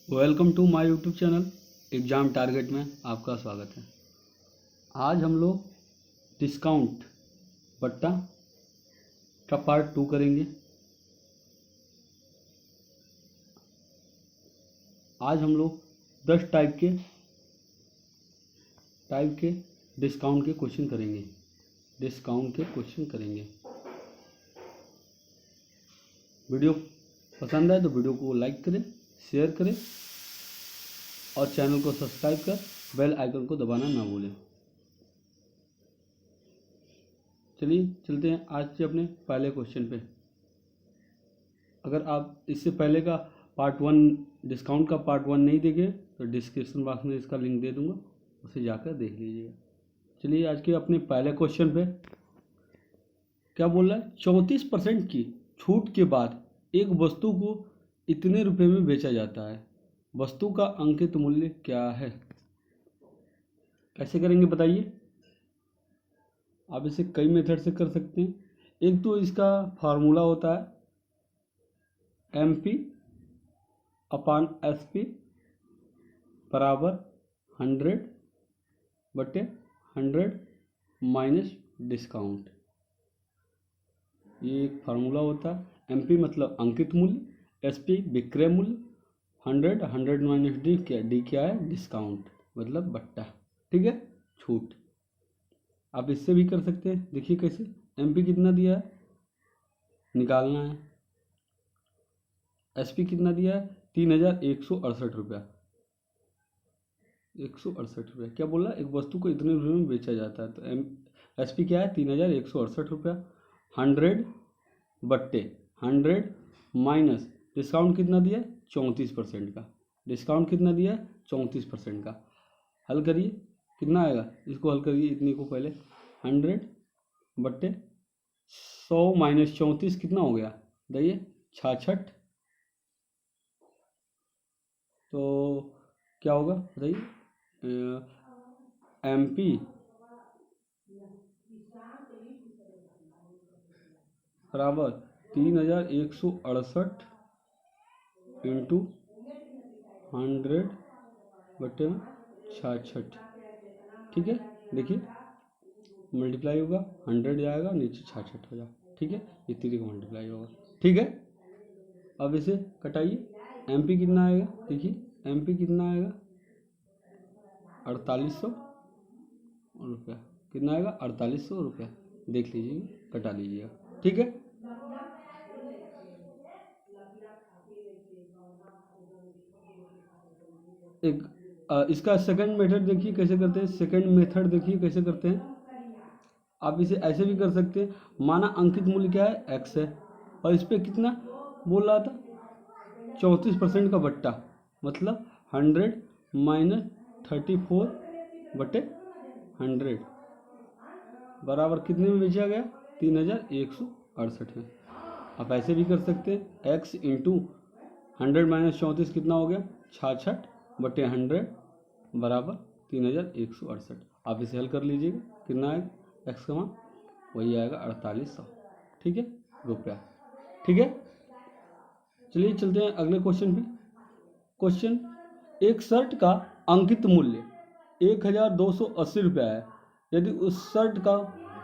Welcome to my YouTube channel Exam Target में आपका स्वागत है। आज हम लोग डिस्काउंट बट्टा का पार्ट 2 करेंगे। आज हम लोग 10 टाइप के डिस्काउंट के क्वेश्चन करेंगे। वीडियो पसंद आए तो वीडियो को लाइक करें, शेयर करें और चैनल को सब्सक्राइब कर बेल आइकन को दबाना ना भूलें। चलिए चलते हैं आज के अपने पहले क्वेश्चन पे। अगर आप इससे पहले का पार्ट 1 डिस्काउंट का पार्ट 1 नहीं देखे तो डिस्क्रिप्शन बॉक्स में इसका लिंक दे दूंगा, उसे जाकर देख लीजिएगा। चलिए आज के अपने पहले क्वेश्चन पे क्या बोल रहा है। 34% की छूट के बाद एक वस्तु को इतने रुपए में बेचा जाता है, वस्तु का अंकित मूल्य क्या है? कैसे करेंगे बताइए। आप इसे कई मेथड से कर सकते हैं। एक तो इसका फार्मूला होता है MP अपान SP बराबर 100/100 माइनस डिस्काउंट। ये एक फार्मूला होता है। MP मतलब अंकित मूल्य, SP विक्रय मूल्य, 100 माइनस D क्या है? डिस्काउंट मतलब बट्टा। ठीक है, छूट। आप इससे भी कर सकते हैं। देखिए कैसे। MP कितना दिया है निकालना है। SP कितना दिया है? 3168 रुपया। 168 रुपया क्या बोला? एक वस्तु को इतने रुपये में बेचा जाता है। तो SP क्या है? 3168 रुपया। 100/100 माइनस डिस्काउंट कितना दिया है? 34% का। डिस्काउंट कितना दिया है? 34% का। हल करिए, कितना आएगा? इसको हल करिए। इतनी को पहले 100/100 माइनस 34 कितना हो गया? बताइए। 66। तो क्या होगा बताइए। MP बराबर 3168 इंटू 100/66। ठीक है, देखिए मल्टीप्लाई होगा, 100 जाएगा नीचे 66 हो जाएगा। ठीक है, ये 3 का मल्टीप्लाई होगा। ठीक है, अब इसे कटाइए। MP कितना आएगा? देखिए MP कितना आएगा? 4800 रुपया। कितना आएगा? 4800 रुपया। देख लीजिएगा, कटा लीजिएगा। ठीक है, एक इसका सेकंड मेथड देखिए कैसे करते हैं। सेकंड मेथड देखिए कैसे करते हैं। आप इसे ऐसे भी कर सकते हैं। माना अंकित मूल्य क्या है? X है और इस पर कितना बोल रहा था? 34% का बट्टा, मतलब 100 माइनस 34/100 बराबर कितने में बेचा गया? 3168 में। आप ऐसे भी कर सकते हैं। X इंटू 100 माइनस 34 कितना हो गया? 66/100 बराबर 3168। आप इसे हल कर लीजिएगा। कितना आएगा? X का मान वही आएगा 4800। ठीक है, रुपया। ठीक है, चलिए चलते हैं अगले क्वेश्चन पे। क्वेश्चन, एक शर्ट का अंकित मूल्य 1280 रुपया है। यदि उस शर्ट का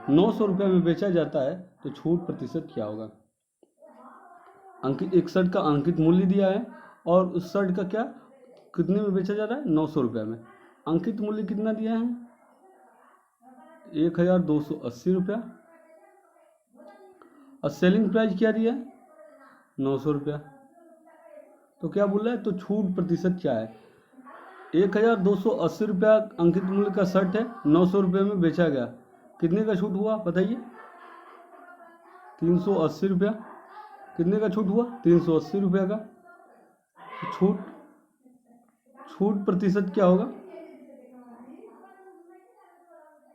900 रुपये में बेचा जाता है तो छूट प्रतिशत क्या होगा? अंकित, एक शर्ट का अंकित मूल्य दिया है और उस शर्ट का क्या कितने में बेचा जा रहा है? 900 रुपये में। अंकित मूल्य कितना दिया है? 1280 रुपया। और सेलिंग प्राइस क्या दिया है? 900 रुपया। तो क्या बोल रहा है? तो छूट प्रतिशत क्या है? 1280 रुपया अंकित मूल्य का शर्ट है, 900 रुपये में बेचा गया। कितने का छूट हुआ बताइए? 380 रुपया। कितने का छूट हुआ? 380 रुपया का। छूट प्रतिशत क्या होगा?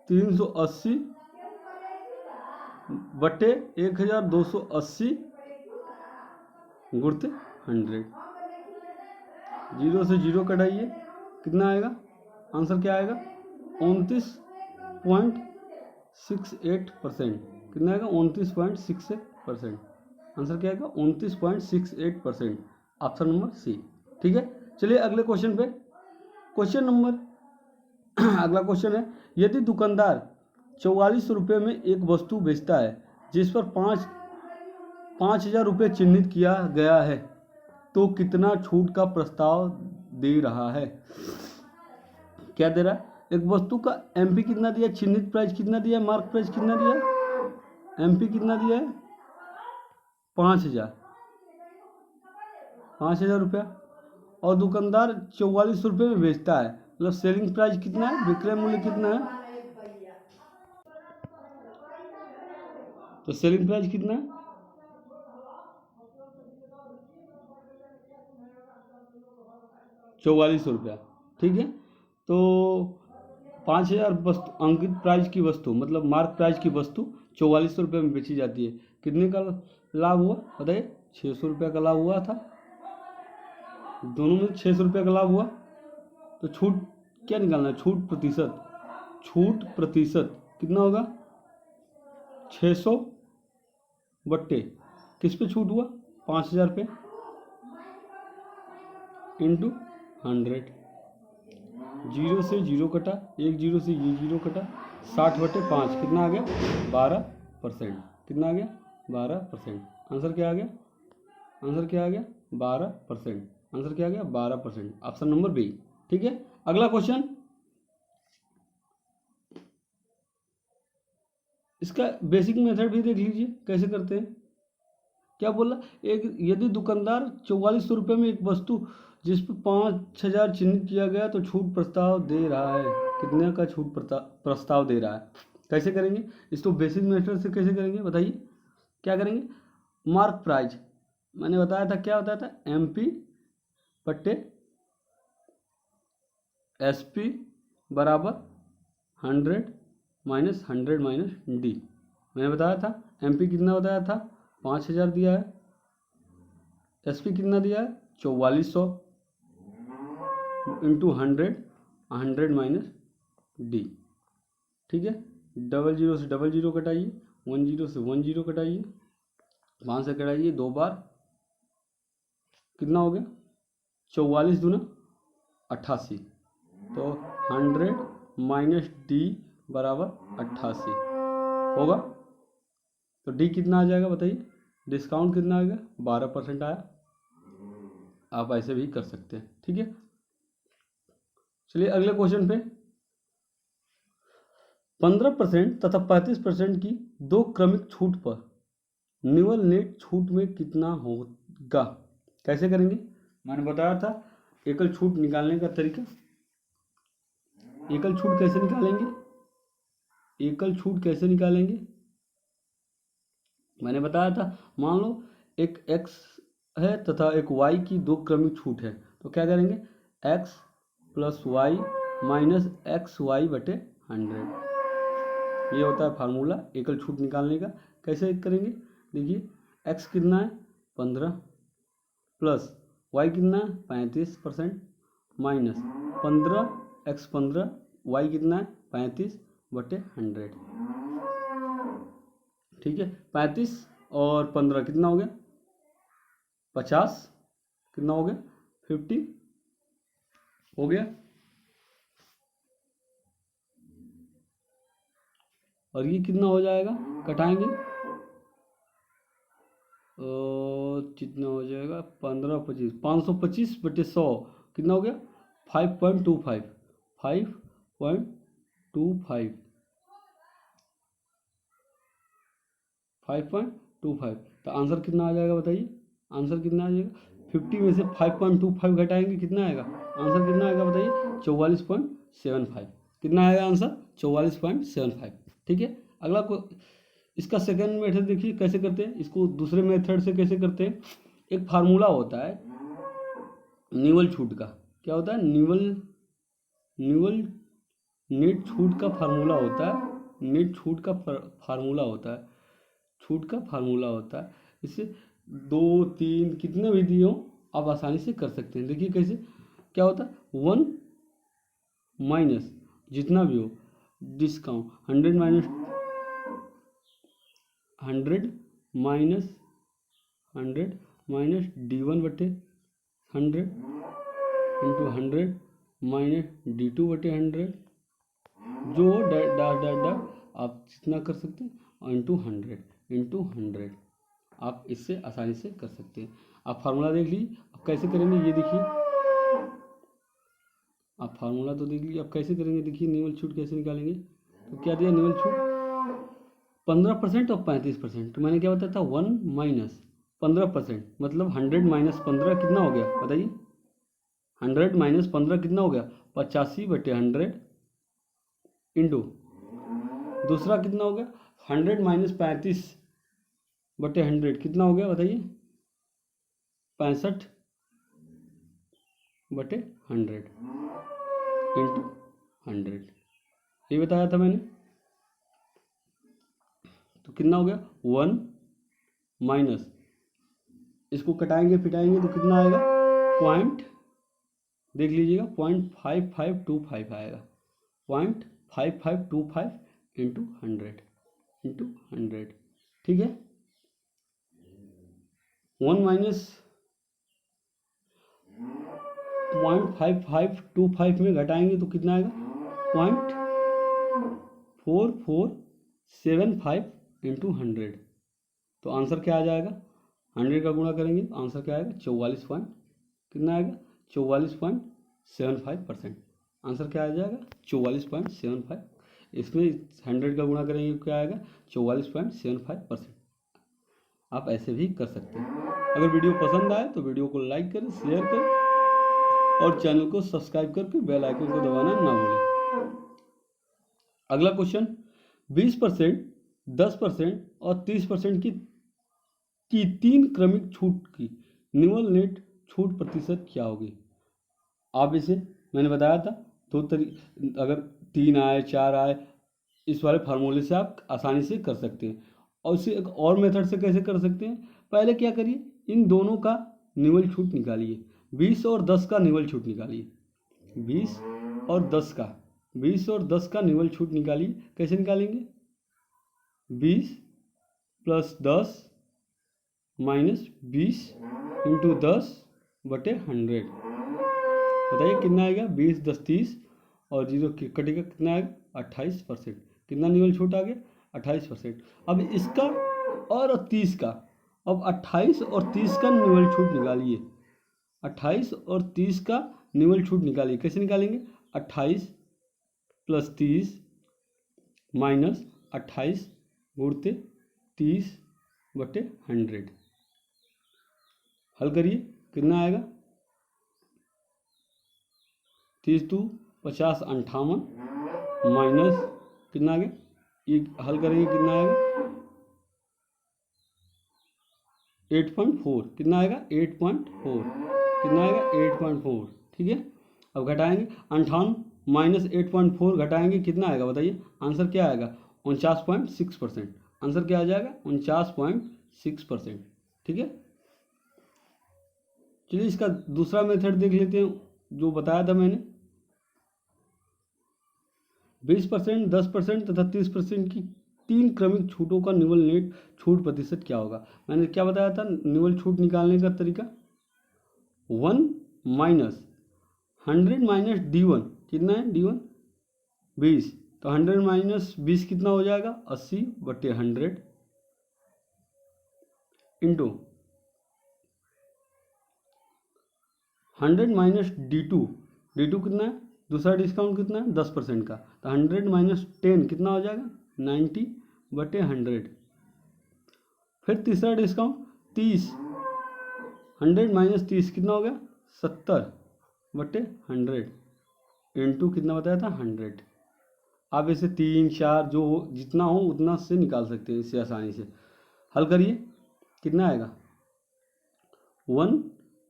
380/1280 गुणित 100। 0 से 0 कटाइए, कितना आएगा? आंसर क्या आएगा? 29.68%। कितना आएगा? 29.68%। आंसर क्या आएगा? 29.68%। Option number C। ठीक है, चलिए अगले क्वेश्चन पे। क्वेश्चन नंबर अगला क्वेश्चन है, यदि दुकानदार 44 रुपये में एक वस्तु बेचता है जिस पर 5,000 रुपये चिन्हित किया गया है तो कितना छूट का प्रस्ताव दे रहा है? क्या दे रहा है? एक वस्तु का एमपी कितना दिया, चिन्हित प्राइस कितना दिया, मार्क प्राइस कितना दिया, एमपी कितना दिया है 5,000 रुपया, और दुकानदार 44 रुपये में बेचता है, मतलब सेलिंग प्राइस कितना है, विक्रय मूल्य कितना है, तो सेलिंग प्राइस कितना है 44 रुपया। ठीक है, तो 5,000 वस्तु अंकित प्राइस की वस्तु, मतलब मार्क प्राइस की वस्तु 44 रुपये में बेची जाती है। कितने का लाभ हुआ बताइए? 600 रुपये का लाभ हुआ था, दोनों में 600 रुपये का लाभ हुआ। तो छूट क्या निकालना है? छूट प्रतिशत। छूट प्रतिशत कितना होगा? 600 बट्टे किस पे छूट हुआ? 5,000 पे, इंटू 100। 0 से 0 कटा, 1 0 से ये 0 कटा, 60/5 कितना आ गया? 12%। कितना आ गया? 12%। आंसर क्या आ गया? आंसर क्या आ गया? 12%। आंसर क्या आ गया? 12%। Option number B. ठीक है, अगला क्वेश्चन, इसका बेसिक मेथड भी देख लीजिए कैसे करते हैं। क्या बोला? एक यदि दुकानदार 44 रुपये में एक वस्तु जिस पर 5,000 चिन्हित किया गया तो छूट प्रस्ताव दे रहा है, कितने का छूट प्रस्ताव दे रहा है? कैसे करेंगे इसको? बेसिक मेथड से कैसे करेंगे बताइए? क्या करेंगे? मार्क प्राइस मैंने बताया था, क्या बताया था? एमपी बट्टे एसपी बराबर 100 माइनस 100 माइनस डी। मैंने बताया था एमपी कितना बताया था? 5,000 दिया है। एसपी कितना दिया है? 4400 इंटू 100 माइनस डी। ठीक है, 00 से 00 कटाइए, 10 से 10 कटाइए, 5 से कटाइए 2 बार, कितना हो गया? 44 दूना 88, तो 100 माइनस डी बराबर 88 होगा। तो डी कितना आ जाएगा बताइए? डिस्काउंट कितना आ गया? 12% आया। आप ऐसे भी कर सकते हैं। ठीक है, चलिए अगले क्वेश्चन पे। 15% तथा 35% की दो क्रमिक छूट पर निवल नेट छूट में कितना होगा? कैसे करेंगे? मैंने बताया था एकल छूट निकालने का तरीका। एकल छूट कैसे निकालेंगे? एकल छूट कैसे निकालेंगे मैंने बताया था, मान लो एक x है तथा एक y की दो क्रमिक छूट है, तो क्या करेंगे? x plus y minus x y बटे 100। ये होता है फार्मूला एकल छूट निकालने का। कैसे करेंगे? देखिए, x कितना है? 15 प्लस y कितना है? 35% माइनस 15x15 y कितना है? 35/100। ठीक है, 35 और 15 कितना हो गया? 50। कितना हो गया? 50 हो गया। और ये कितना हो जाएगा? कटाएंगे कितना हो जाएगा? 15 25 525/100 कितना हो गया? 5.25 5.25। तो आंसर कितना आ जाएगा बताइए? आंसर कितना आ जाएगा? 50 में से 5.25 घटाएंगे, कितना आएगा? आंसर कितना आएगा बताइए? 44.75। कितना आएगा आंसर? 44.75। ठीक है, अगला को इसका सेकंड मेथड देखिए कैसे करते हैं। इसको दूसरे मेथड से कैसे करते हैं? एक फार्मूला होता है निवल छूट का। क्या होता है? निवल नेट छूट का फार्मूला होता है। नेट छूट का फार्मूला होता है, छूट का फार्मूला होता है। इससे 2 3 कितने भी दिए हो आप आसानी से कर सकते हैं। देखिए कैसे क्या होता है? 1 माइनस जितना भी हो discount 100 minus 100 minus D1/100 into 100 minus D2/100 जो डैश डैश डैश डैश आप जितना कर सकते हैं इंटू 100 आप इससे आसानी से कर सकते हैं। आप फार्मूला देख लीजिए, अब कैसे करेंगे ये देखिए, आप फार्मूला तो देख लीजिए, अब कैसे करेंगे देखिए, निवल छूट कैसे निकालेंगे। तो क्या दिया निवल छूट 15% और 35%। तो मैंने क्या बताया था 1 माइनस 15%, मतलब 100 माइनस 15 कितना हो गया बताइए, 100 माइनस 15 कितना हो गया 85/100 इंटू दूसरा कितना हो गया 100 माइनस 35/100 कितना हो गया बताइए 65/100 इंटू 100 ये बताया था मैंने। तो कितना हो गया 1 माइनस इसको कटाएंगे फिटाएंगे तो कितना आएगा पॉइंट, देख लीजिएगा 0.5525 आएगा, 0.5525 इंटू 100 ठीक है। 1 माइनस 0.5525 में घटाएंगे तो कितना आएगा 0.4475 इंटू 100। तो आंसर क्या आ जाएगा, 100 का गुणा करेंगे तो आंसर क्या आएगा 44 कितना आएगा 44.75%। आंसर क्या आ जाएगा 44.75। इसमें 100 का गुणा करेंगे क्या आएगा 44.75%। आप ऐसे भी कर सकते हैं। अगर वीडियो पसंद आए तो वीडियो को लाइक करें, शेयर करें और चैनल को सब्सक्राइब करके बेल आइकन को दबाना ना भूलें। अगला क्वेश्चन 20%, 10% और 30% की 3 क्रमिक छूट की निवल नेट छूट प्रतिशत क्या होगी। आप इसे मैंने बताया था अगर 3 आए 4 आए इस वाले फार्मूले से आप आसानी से कर सकते हैं। और इसे एक और मेथड से कैसे कर सकते हैं, पहले क्या करिए इन दोनों का निवल छूट निकालिए, 20 और 10 का निवल छूट निकालिए, 20 और 10 का निवल छूट निकालिए। कैसे निकालेंगे 20 प्लस 10 माइनस 20 इंटू 10/100 बताइए कितना आएगा 20 10 30 और 0 कटेगा कितना आएगा 28%। कितना निवल छूट आ गया 28%। अब इसका और 30 का, अब 28 और 30 का निवल छूट निकालिए, 28 और 30 का निवल छूट निकालिए। कैसे निकालेंगे 28 प्लस 30 माइनस 28 गुणते 30/100 हल करिए कितना आएगा 30 2 50 58 माइनस कितना आ गया, ये हल करेंगे कितना आएगा 8.4 कितना आएगा 8.4 कितना आएगा 8.4 ठीक है। अब घटाएंगे 58 माइनस 8.4 घटाएंगे कितना आएगा बताइए, आंसर क्या आएगा 49.6%। आंसर क्या आ जाएगा 49.6% ठीक है। चलिए इसका दूसरा मेथड देख लेते हैं जो बताया था मैंने, 20%, 10% तथा 30% की 3 क्रमिक छूटों का निवल नेट छूट प्रतिशत क्या होगा। मैंने क्या बताया था निवल छूट निकालने का तरीका 1 माइनस 100 माइनस D1 कितना है D1 20, तो 100 माइनस 20 कितना हो जाएगा 80/100 इंटू 100 माइनस D2 कितना है, दूसरा डिस्काउंट कितना है 10% का, तो 100 माइनस 10 कितना हो जाएगा 90/100। फिर तीसरा डिस्काउंट 30, 100 माइनस 30 कितना हो गया 70/100 इंटू कितना बताया था 100। आप इसे 3 4 जो जितना हो उतना से निकाल सकते हैं इससे आसानी से। हल करिए कितना आएगा 1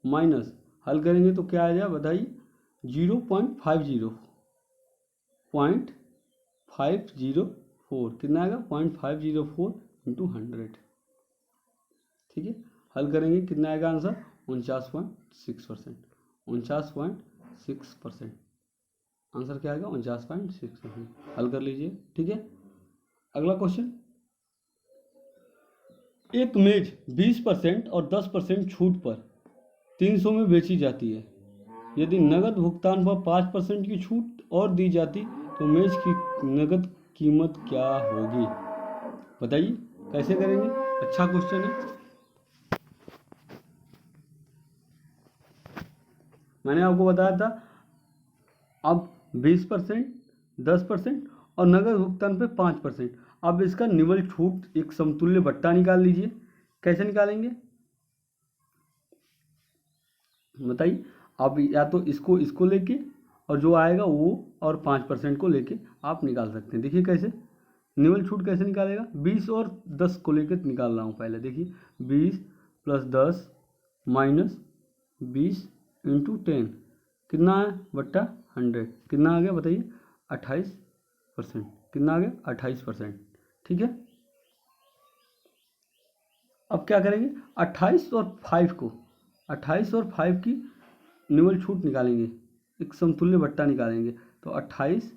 माइनस हल करेंगे तो क्या आ जाएगा बताइए 0.504 कितना आएगा 0.504 इंटू 100 ठीक है। हल करेंगे कितना आएगा आंसर 49.6%। 49.6% आंसर क्या आएगा 49.6%। हल कर लीजिए ठीक है। अगला क्वेश्चन, एक मेज 20% और 10% छूट पर 300 में बेची जाती है। यदि नगद भुगतान पर 5% की छूट और दी जाती तो मेज की नगद कीमत क्या होगी? बताइए कैसे करेंगे। अच्छा क्वेश्चन है। मैंने आपको बताया था अब 20%, 10% और नगद भुगतान पे 5%। अब इसका निवल छूट एक समतुल्य बट्टा निकाल लीजिए। कैसे निकालेंगे बताइए। आप या तो इसको लेके और जो आएगा वो और 5% को लेके आप निकाल सकते हैं। देखिए कैसे निवल छूट कैसे निकालेगा। 20 और 10 को लेके निकाल रहा हूँ पहले। देखिए 20 + 10 - 20 × 10 कितना है बट्टा 100 कितना आ गया बताइए 28%। कितना आ गया 28%। ठीक है। अब क्या करेंगे 28 और 5 की निवल छूट निकालेंगे। एक समतुल्य बट्टा निकालेंगे तो 28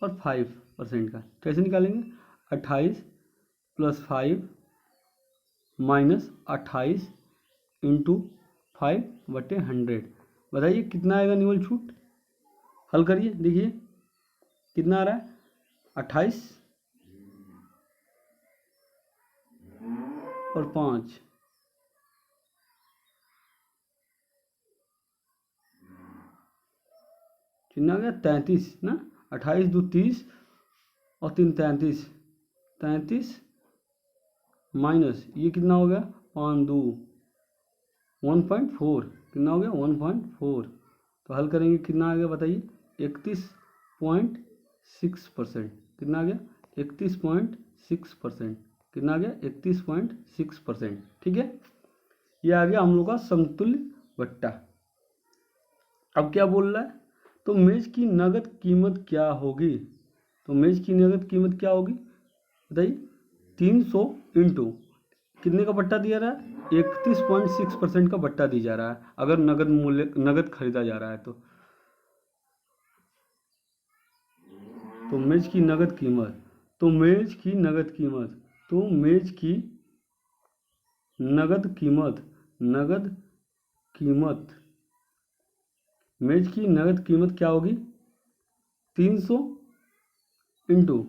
और 5% का कैसे निकालेंगे। 28 + 5 - 28 × 5/100 बताइए कितना आएगा निवल छूट। हल करिए देखिए कितना आ रहा है 28 और 5 कितना आ गया 33 ना। 28 × 2 = 30 और 3 × 33 33 माइनस ये कितना हो गया 5 × 2 1.4 कितना हो गया 1.4। तो हल करेंगे कितना आ गया बताइए 31.6%। कितना आ गया 31.6%। कितना आ गया 31.6%। ठीक है। ये आ गया हम लोग का समतुल्य बट्टा। अब क्या बोल रहा है तो मेज की नगद कीमत क्या होगी। तो मेज की नगद कीमत क्या होगी बताइए 300 इंटू कितने का बट्टा दिया रहा है 31.6% का बट्टा दी जा रहा है अगर नगद खरीदा जा रहा है तो मेज की नगद कीमत मेज की नगद कीमत मेज की नगद कीमत क्या होगी 300 इंटू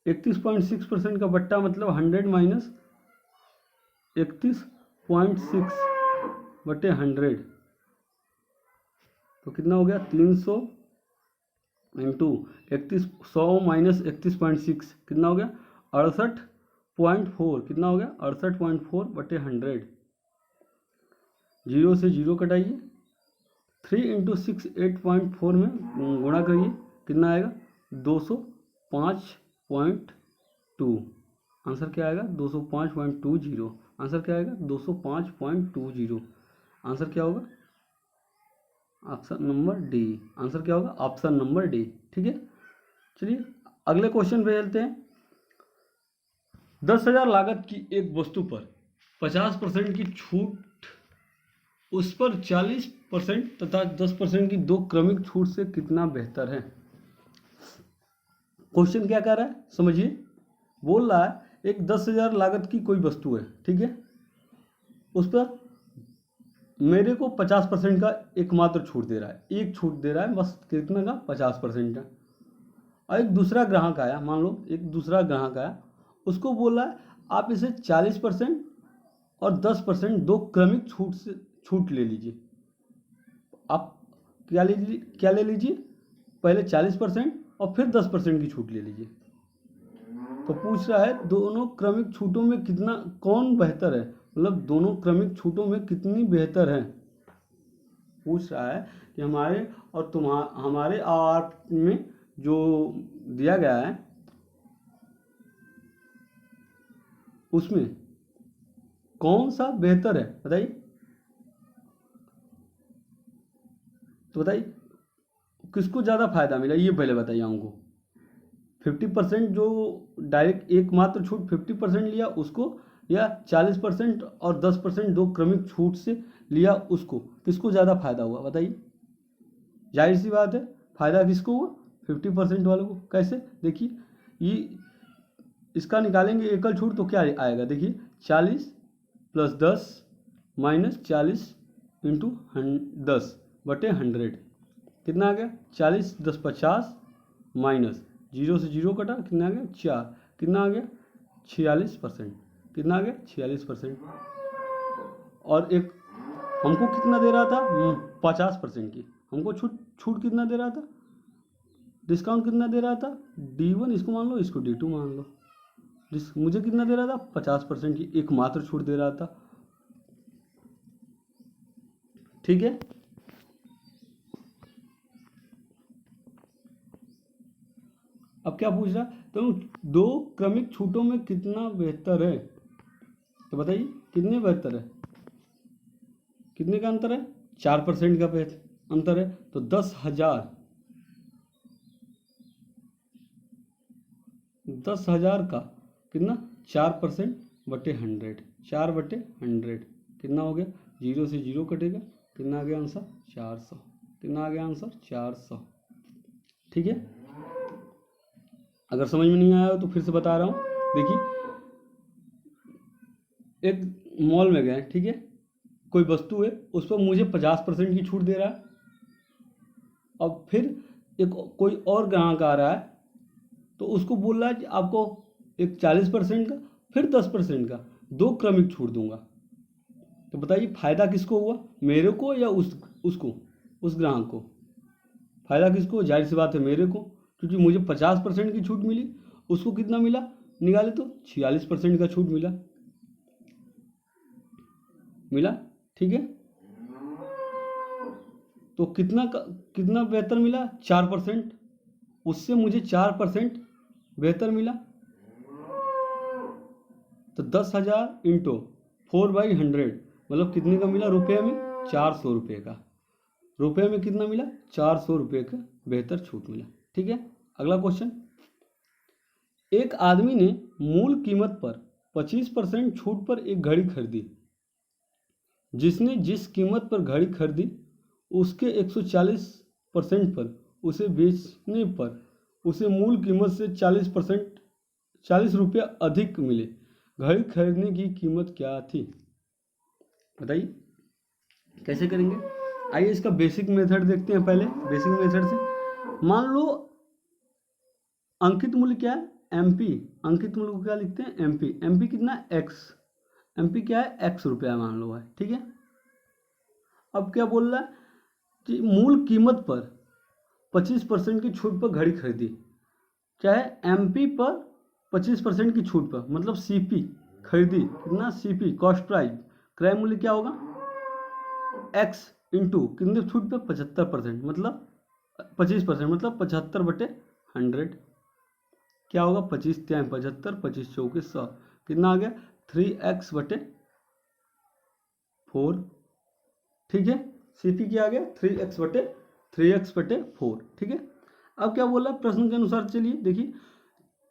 31.6% का बट्टा मतलब 100 माइनस 31.6/100 तो कितना हो गया 300 इंटू 100 माइनस 31.6 कितना हो गया 68.4। कितना हो गया 68.4/100। 0 से 0 कटाइए 3 × 6 8.4 में गुणा करिए कितना आएगा 205.2। आंसर क्या आएगा 205.20। आंसर क्या आएगा 205.20। आंसर क्या होगा ऑप्शन नंबर डी। आंसर क्या होगा ऑप्शन नंबर डी। ठीक है। चलिए अगले क्वेश्चन पे चलते हैं। 10,000 लागत की एक वस्तु पर 50% की छूट उस पर 40% तथा 10% की दो क्रमिक छूट से कितना बेहतर है। क्वेश्चन क्या कह रहा है समझिए। बोल रहा है एक 10,000 लागत की कोई वस्तु है ठीक है उस पर मेरे को 50% का एकमात्र छूट दे रहा है। एक छूट दे रहा है बस कितना का 50% का। और एक दूसरा ग्राहक आया मान लो एक दूसरा ग्राहक आया उसको बोल रहा है आप इसे 40% और 10% दो क्रमिक छूट ले लीजिए। आप क्या ले लीजिए पहले 40% और फिर 10% की छूट ले लीजिए। तो पूछ रहा है दोनों क्रमिक छूटों में कितना कौन बेहतर है मतलब दोनों क्रमिक छूटों में कितनी बेहतर है। पूछ रहा है कि हमारे आर में जो दिया गया है उसमें कौन सा बेहतर है बताइए। तो बताइए किसको ज़्यादा फायदा मिला ये पहले बताइए हमको। 50% जो डायरेक्ट एकमात्र छूट 50% लिया उसको या 40% और 10% दो क्रमिक छूट से लिया उसको किसको ज़्यादा फायदा हुआ बताइए। जाहिर सी बात है फायदा किसको हुआ 50% वालों को। कैसे देखिए ये इसका निकालेंगे एकल छूट तो क्या आएगा देखिए 40 + 10 - 40 × 10 बटे 100 कितना आ गया 40, 10 50 माइनस 0 से 0 कटा कितना आ गया 4, कितना आ गया 46%, कितना आ गया 46%। और एक हमको कितना दे रहा था 50% की, हमको छूट कितना दे रहा था, डिस्काउंट कितना दे रहा था D1 इसको मान लो, इसको D2 मान लो। मुझे कितना दे रहा था 50% की एकमात्र छूट दे रहा था। ठीक है, अब क्या पूछ रहा तो दो क्रमिक छूटों में कितना बेहतर है, तो बताइए कितने बेहतर है, कितने का अंतर है 4% का अंतर है। तो 10,000 का कितना 4% बटे 100, 4/100 कितना हो गया, 0 से 0 कटेगा, कितना आ गया आंसर 400, कितना आ गया आंसर 400। ठीक है, अगर समझ में नहीं आया तो फिर से बता रहा हूँ। देखिए एक मॉल में गए, ठीक है, कोई वस्तु है उस पर मुझे 50% की छूट दे रहा है। अब फिर एक कोई और ग्राहक आ रहा है तो उसको बोल रहा है कि आपको एक 40% का फिर 10% का दो क्रमिक छूट दूंगा। तो बताइए फायदा किसको हुआ, मेरे को या उसको, उस ग्राहक को? फायदा किसको, जाहिर सी बात है मेरे को, क्योंकि मुझे 50% की छूट मिली, उसको कितना मिला निकाले तो 46% का छूट मिला। ठीक है, तो कितना बेहतर मिला 4%, उससे मुझे 4% बेहतर मिला। तो 10,000 इंटू 4/100 मतलब कितने का मिला रुपये में 400 रुपये का, रुपये में कितना मिला 400 रुपये का बेहतर छूट मिला। ठीक है, अगला क्वेश्चन, एक आदमी ने मूल कीमत पर 25% छूट पर एक घड़ी खरीदी। जिसने जिस कीमत पर घड़ी खरीदी उसके 140% पर उसे बेचने पर उसे मूल कीमत से 40 रुपये अधिक मिले। घड़ी खरीदने की कीमत क्या थी, बताइए कैसे करेंगे। आइए इसका बेसिक मेथड देखते हैं। पहले बेसिक मेथड से मान लो अंकित मूल्य क्या है MP, अंकित मूल्य को क्या लिखते हैं MP कितना X, MP क्या है X रुपया मान लो है। ठीक है, अब क्या बोल रहा है कि मूल कीमत पर 25% की छूट पर घड़ी खरीदी, क्या है MP पर 25% की छूट पर मतलब CP खरीदी, कितना CP कॉस्ट प्राइस, क्रय मूल्य क्या होगा X इंटू कितने छूट पे 75% मतलब 25% मतलब 75/100 क्या होगा 25 3 75 25 4 100 कितना आ गया 3x/4। ठीक है, CP क्या आ गया 3x/4। ठीक है, अब क्या बोला प्रश्न के अनुसार, चलिए देखिए,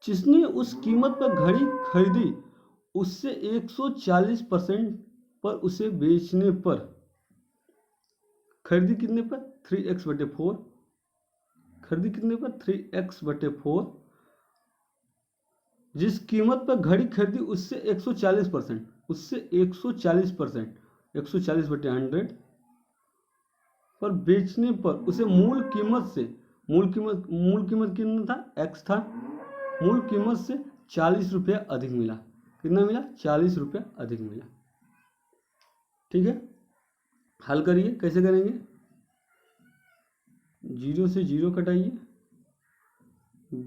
जिसने उस कीमत पर घड़ी खरीदी उससे 140% पर उसे बेचने पर, खरीदी कितने पर 3x/4, खरीदी कितने पर 3x/4, जिस कीमत पर घड़ी खरीदी उससे 140%, उससे 140% 140/100 पर बेचने पर उसे मूल कीमत कितना था X था, मूल कीमत से 40 रुपये अधिक मिला। कितना मिला 40 रुपये अधिक मिला। ठीक है, हल करिए, कैसे करेंगे, 0 से 0 कटाइए,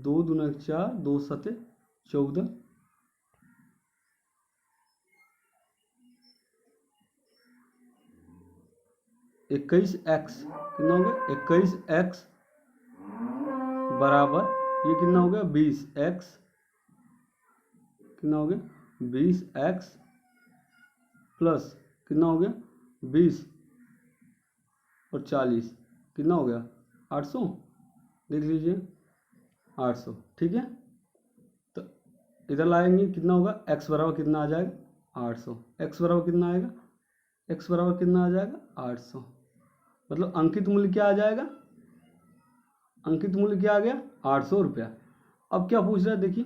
2 दूना 4, 2 सते 14, एक्कीस एक्स कितना हो गया 21x बराबर ये कितना हो गया 20x, कितना हो गया 20x प्लस कितना हो गया 20 और 40 कितना हो गया 800, देख लीजिए 800। ठीक है, तो इधर लाएंगे कितना होगा x बराबर कितना आ जाएगा 800, x बराबर कितना आएगा, x बराबर कितना आ जाएगा 800, मतलब अंकित मूल्य क्या आ जाएगा, अंकित मूल्य क्या आ गया 800 रुपया। अब क्या पूछ रहा है देखिए,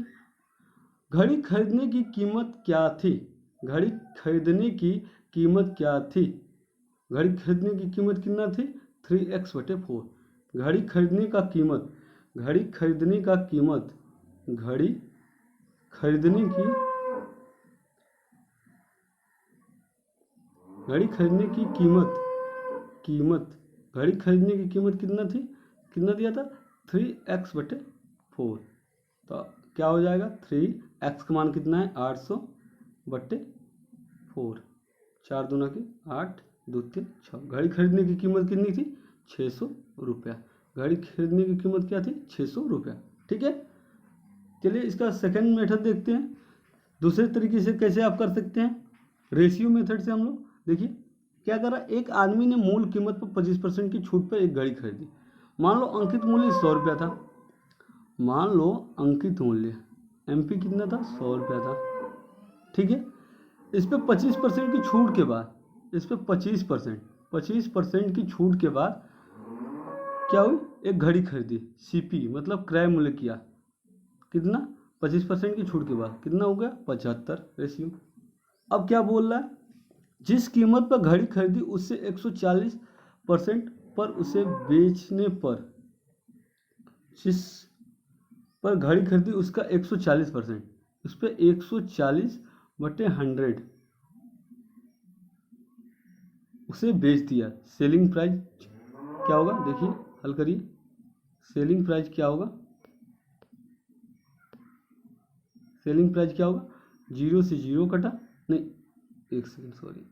घड़ी खरीदने की कीमत क्या थी, घड़ी खरीदने की कीमत क्या थी, घड़ी खरीदने की कीमत कितना थी 3x/4। घड़ी खरीदने का कीमत, घड़ी खरीदने का कीमत, घड़ी खरीदने की, घड़ी खरीदने की कीमत, कीमत घड़ी खरीदने की कीमत कितना थी, कितना दिया था 3x/4। तो क्या हो जाएगा 3x का मान कितना है 800/4, 4 दूना की 8, 2 3 6। घड़ी खरीदने की कीमत कितनी थी 600 रुपया। घड़ी खरीदने की कीमत क्या थी 600 रुपया। ठीक है, चलिए इसका सेकंड मेथड देखते हैं। दूसरे तरीके से कैसे आप कर सकते हैं, रेशियो मेथड से हम लोग। देखिए क्या करा, एक आदमी ने मूल कीमत पर 25% की छूट पर एक घड़ी खरीदी। मान लो अंकित मूल्य 100 रुपया था, मान लो अंकित मूल्य MP कितना था 100 रुपया था। ठीक है, इस पर 25% की छूट के बाद, इस पर 25% की छूट के बाद क्या हुई, एक घड़ी खरीदी CP मतलब क्रय मूल्य किया कितना 25% की छूट के बाद कितना हो गया 75 रेशियो। अब क्या बोल रहा है, जिस कीमत पर घड़ी खरीदी उससे 140% पर उसे बेचने पर, जिस पर घड़ी खरीदी उसका 140%, उस पर 140/100 उसे बेच दिया। सेलिंग प्राइस क्या होगा, देखिए हल करिए, सेलिंग प्राइस क्या होगा, सेलिंग प्राइस क्या होगा, 0 से 0 कटा, नहीं 1 सेकंड सॉरी,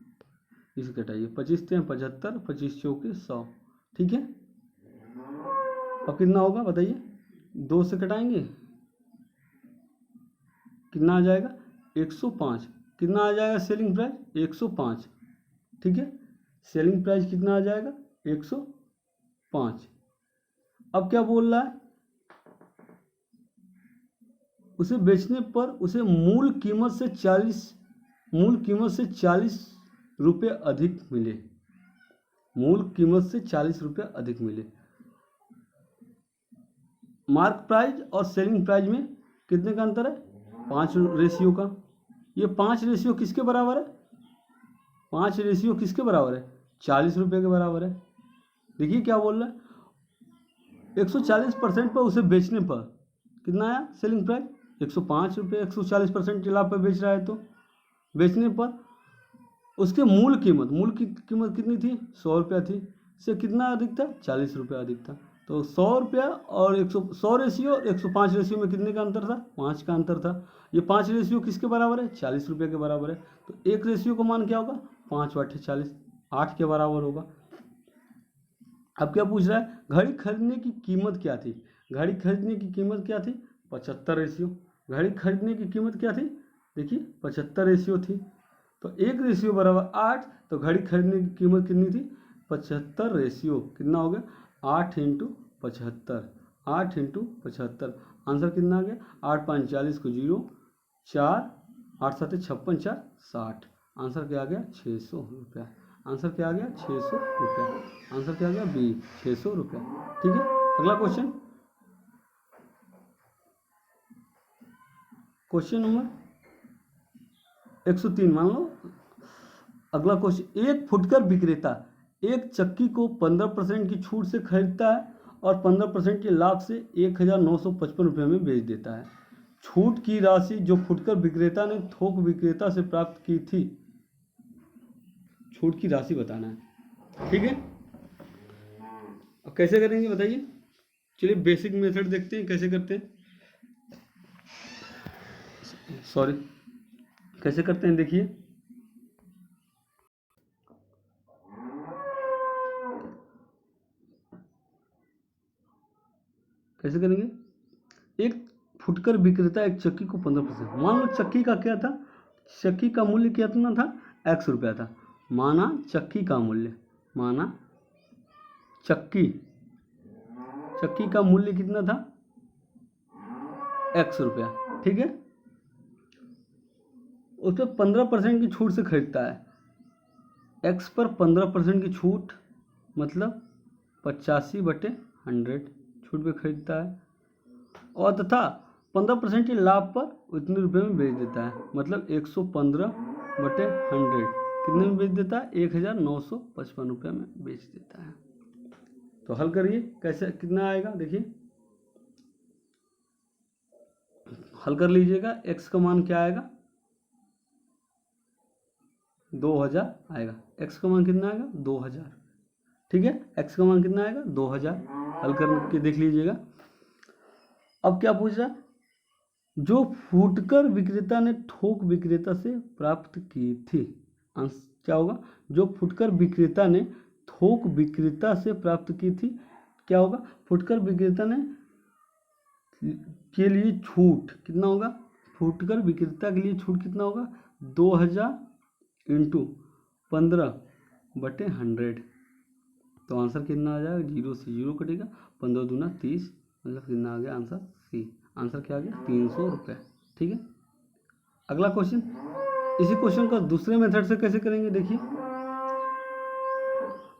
इसे कटाइए, 25 × 75, 25 चौके 100। ठीक है, अब कितना होगा बताइए, 2 से कटाएंगे कितना आ जाएगा 105। कितना आ जाएगा सेलिंग प्राइस 105। ठीक है, सेलिंग प्राइस कितना आ जाएगा 105। अब क्या बोल रहा है, उसे बेचने पर उसे मूल कीमत से 40 रुपये अधिक मिले, मूल कीमत से 40 रुपये अधिक मिले। मार्क प्राइस और सेलिंग प्राइस में कितने का अंतर है 5 रेशियो का। ये 5 रेशियो किसके बराबर है, 5 रेशियो किसके बराबर है 40 रुपये के बराबर है। देखिए क्या बोल रहा है, 140% पर उसे बेचने पर कितना आया सेलिंग प्राइस 105 रुपये, 140% के लाभ पर बेच रहा है तो बेचने पर उसके मूल की कीमत कितनी थी 100 रुपया थी, से कितना अधिक था 40 रुपया अधिक था। तो 100 रुपया और 100 रेशियो और 105 रेशियो में कितने का अंतर था 5 का अंतर था। ये 5 रेशियो किसके बराबर है 40 रुपये के बराबर है। तो एक रेशियो का मान क्या होगा 5/40, 8 के बराबर होगा। अब क्या पूछ रहा है, घड़ी खरीदने की कीमत क्या थी, घड़ी खरीदने की कीमत क्या थी 75 रेशियो। घड़ी खरीदने की कीमत क्या थी, देखिए 75 रेशियो थी, तो एक रेशियो बराबर 8, तो घड़ी खरीदने की कीमत कितनी थी 75 रेशियो, कितना हो गया 8 × 75, 8 × 75। आंसर कितना आ गया 8 × 5 = 40 को 0, 4 8 7 56 4 60। आंसर क्या आ गया 600 रुपया। आंसर क्या आ गया 600 रुपया। आंसर क्या आ गया B 600 रुपया। ठीक है, अगला क्वेश्चन, क्वेश्चन नंबर 103 मान लो। अगला क्वेश्चन, एक फुटकर विक्रेता एक चक्की को 15% की छूट से खरीदता है और 15% के लाभ से 1955 रुपये में बेच देता है। छूट की राशि जो फुटकर विक्रेता ने थोक विक्रेता से प्राप्त की थी, छूट की राशि बताना है। ठीक है, अब कैसे करेंगे बताइए, चलिए बेसिक मेथड देखते हैं कैसे करते हैं, सॉरी कैसे करते हैं। देखिए कैसे करेंगे, एक फुटकर विक्रेता एक चक्की को 15%, मान लो चक्की का क्या था, चक्की का मूल्य कितना था X रुपया था। माना चक्की का मूल्य, माना चक्की का मूल्य कितना था X रुपया। ठीक है, उस पर 15% की छूट से खरीदता है, X पर 15% की छूट मतलब 85/100 छूट पे खरीदता है, और तथा 15% के लाभ पर उतने रुपये में बेच देता है, मतलब 115/100 कितने में बेच देता है 1955 रुपये में बेच देता है। तो हल करिए, कैसे कितना आएगा देखिए, हल कर लीजिएगा। x का मान क्या आएगा, 2000 आएगा। x का मान कितना आएगा, 2000। ठीक है, x का मान कितना आएगा, 2000। हल करके देख लीजिएगा। अब क्या पूछ रहा है, जो फुटकर विक्रेता ने थोक विक्रेता से प्राप्त की थी। आंसर क्या होगा, जो फुटकर विक्रेता ने थोक विक्रेता से प्राप्त की थी, क्या होगा, फुटकर विक्रेता ने के लिए छूट कितना होगा, फुटकर विक्रेता के लिए छूट कितना होगा, 2000 इंटू 15/100। तो आंसर कितना आ जाएगा, 0 से 0 कटेगा, 15 दूना 30, मतलब कितना आ गया आंसर सी। आंसर क्या आ गया, 300 रुपये। ठीक है, अगला क्वेश्चन, इसी क्वेश्चन का दूसरे मेथड से कैसे करेंगे देखिए।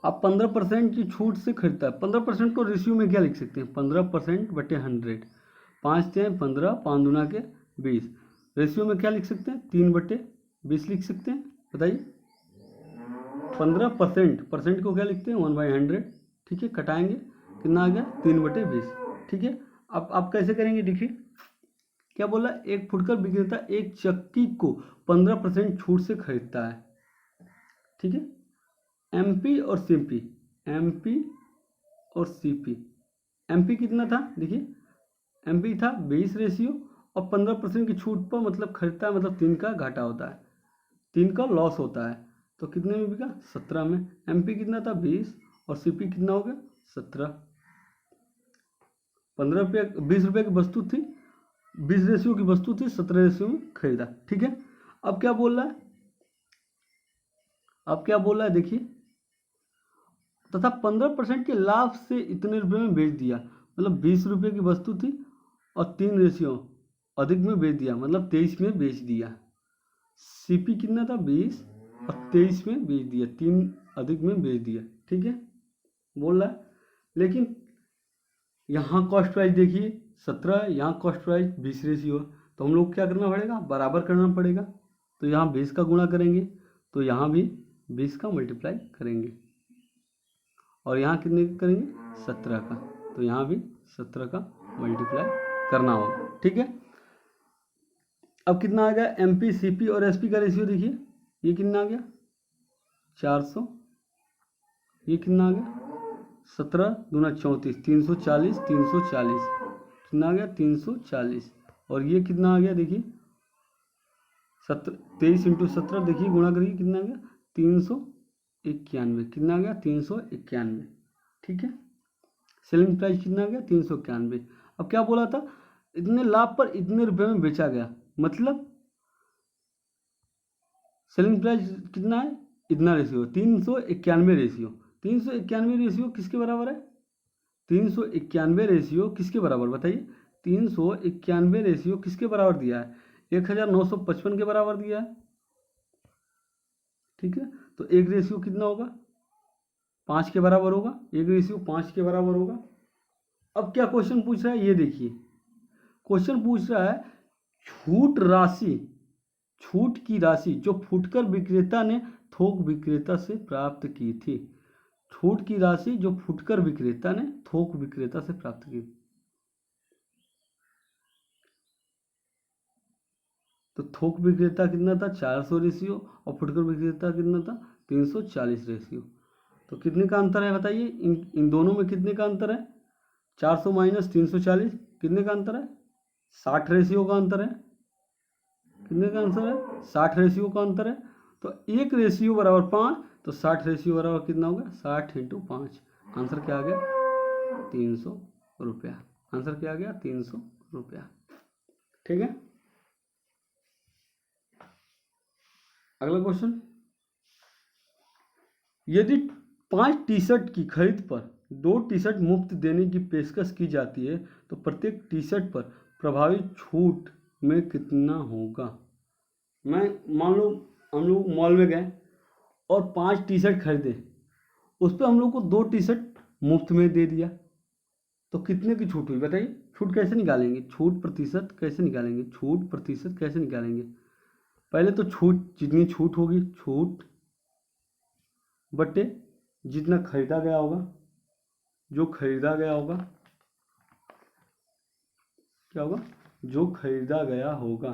आप 15% की छूट से खरीदता है, 15% को रेशियो में क्या लिख सकते हैं, 15%/100, 5 से 15, 5 दूना के 20, रेशियो में क्या लिख सकते हैं, 3/20 लिख सकते हैं। बताइए, 15% को क्या लिखते हैं, 1/100। ठीक है, कटाएंगे, कितना आ गया, 3/20। ठीक है, अब आप कैसे करेंगे देखिए, क्या बोला, एक फुटकर विक्रेता एक चक्की को 15% छूट से खरीदता है। ठीक है, एमपी और सीपी, एमपी और सीपी, एमपी कितना था देखिए, एमपी था 20 रेशियो, और 15% की छूट पर मतलब खरीदता है, मतलब 3 का घाटा होता है, 3 का लॉस होता है। तो कितने में बिका, 17 में। एमपी कितना था, 20, और सीपी कितना हो गया, 17। 15 रुपये, 20 रुपये की वस्तु थी, 20 रेशियो की वस्तु थी, 17 रेशियो में खरीदा। ठीक है, अब क्या बोल रहा है, अब क्या बोल रहा है देखिए, तथा 15% के लाभ से इतने रुपए में बेच दिया, मतलब 20 रुपये की वस्तु थी और 3 रेशियो अधिक में बेच दिया, मतलब 23 में बेच दिया। सीपी कितना था, 20, और 23 में बेच दिया, 3 अधिक में बेच दिया। ठीक है, बोल रहा है, लेकिन यहाँ कॉस्ट प्राइस देखिए 17, यहाँ कॉस्ट प्राइस 20 रेशियो, तो हम लोग क्या करना पड़ेगा, बराबर करना पड़ेगा। तो यहाँ 20 का गुणा करेंगे, तो यहाँ भी 20 का मल्टीप्लाई करेंगे, और यहाँ कितने का करेंगे, 17 का, तो यहाँ भी 17 का मल्टीप्लाई करना होगा। ठीक है, अब कितना आ गया, एमपी, सीपी और एसपी का रेशियो देखिए, ये कितना आ गया, 400, ये कितना आ गया, 17 दूना 34, 340, 340, कितना आ गया, 340, और ये कितना आ गया देखिए, 23 इंटू 17 देखिए, गुणा करिए, कितना आ गया, 391, कितना आ गया, 391। ठीक है, सेलिंग प्राइस कितना आ गया, 391। अब क्या बोला था, इतने लाभ पर इतने रुपए में बेचा गया, मतलब सेलिंग प्राइस कितना है, इतना रेशियो, 391 रेशियो। 391 रेशियो किसके बराबर है, 391 रेशियो किसके बराबर बताइए, 391 रेशियो किसके बराबर दिया है, 1955 के बराबर दिया है। ठीक है, तो एक रेशियो कितना होगा, 5 के बराबर होगा, एक रेशियो 5 के बराबर होगा। अब क्या क्वेश्चन पूछ रहा है, ये देखिए, क्वेश्चन पूछ रहा है छूट राशि, छूट की राशि जो फुटकर विक्रेता ने थोक विक्रेता से प्राप्त की थी, छूट की राशि जो फुटकर विक्रेता ने थोक विक्रेता से प्राप्त की। तो थोक विक्रेता कितना था, 400 रेशियो, और फुटकर विक्रेता कितना था, 340 रेशियो। तो कितने का अंतर है बताइए, इन दोनों में कितने का अंतर है, 400 माइनस 340, कितने का अंतर है, 60 रेशियो का अंतर है। कितने का आंसर है, 60 रेशियो का अंतर है। तो एक रेशियो बराबर 5, तो 60 रेशियो बराबर कितना होगा, 60 इंटू 5। आंसर क्या आ गया, 300 रुपया। आंसर क्या आ गया, 300 रुपया। ठीक है, अगला क्वेश्चन, यदि 5 टी शर्ट की खरीद पर 2 टी शर्ट मुफ्त देने की पेशकश की जाती है, तो प्रत्येक टी शर्ट पर प्रभावी छूट में कितना होगा। मैं मान लो हम लोग मॉल में गए और 5 टी शर्ट खरीदे, उस पर हम लोग को 2 टी शर्ट मुफ्त में दे दिया, तो कितने की छूट हुई बताइए। छूट कैसे निकालेंगे, छूट प्रतिशत कैसे निकालेंगे, छूट प्रतिशत कैसे निकालेंगे। पहले तो छूट, जितनी छूट होगी, छूट बटे जितना खरीदा गया होगा, जो खरीदा गया होगा, क्या होगा, जो खरीदा गया होगा,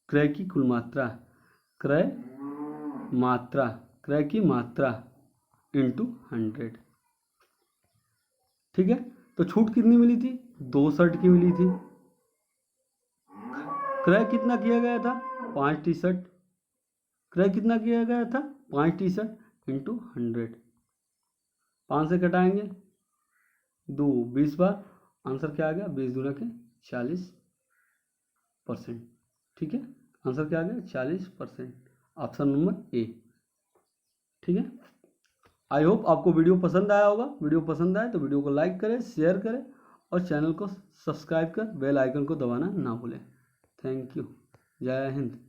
क्रय की कुल मात्रा, क्रय मात्रा, क्रय की मात्रा इंटू 100। ठीक है, तो छूट कितनी मिली थी, 2 शर्ट की मिली थी। क्रय कितना किया गया था, 5 टी शर्ट। क्रय कितना किया गया था, 5 टी शर्ट इंटू 100। 5 से घटाएंगे 2, 20 बार, आंसर क्या आ गया, 20 दूना के 40%। ठीक है, आंसर क्या आ गया, 40%। Option number A. ठीक है, आई होप आपको वीडियो पसंद आया होगा। वीडियो पसंद आए तो वीडियो को लाइक करें, शेयर करें और चैनल को सब्सक्राइब कर बेल आइकन को दबाना ना भूलें। Thank you. जय हिंद।